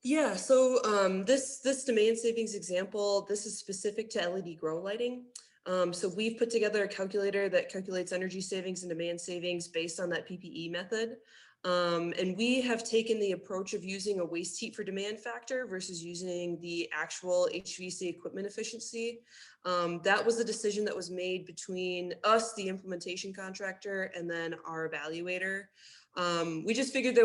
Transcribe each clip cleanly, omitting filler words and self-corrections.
Yeah, so this demand savings example, this is specific to LED grow lighting. So we've put together a calculator that calculates energy savings and demand savings based on that PPE method. And we have taken the approach of using a waste heat for demand factor versus using the actual HVAC equipment efficiency. That was a decision that was made between us, the implementation contractor, and then our evaluator. We just figured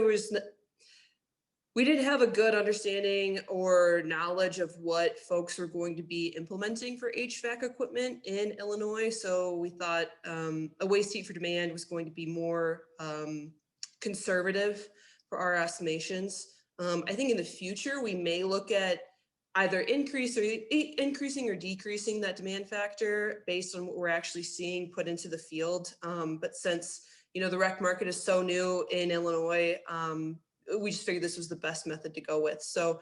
we didn't have a good understanding or knowledge of what folks were going to be implementing for HVAC equipment in Illinois. So we thought a waste heat for demand was going to be more conservative for our estimations. I think in the future, we may look at either increasing or decreasing that demand factor based on what we're actually seeing put into the field. But since the rec market is so new in Illinois, we just figured this was the best method to go with. So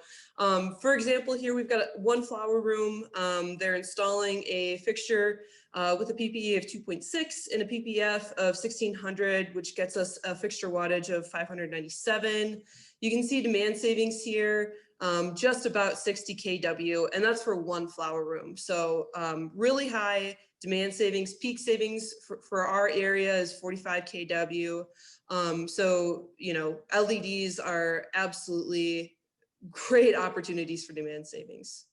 for example, here we've got one flower room. They're installing a fixture with a PPE of 2.6 and a PPF of 1600, which gets us a fixture wattage of 597. You can see demand savings here, just about 60 kW, and that's for one flower room. So really high demand savings. Peak savings for our area is 45 kW. So, LEDs are absolutely great opportunities for demand savings.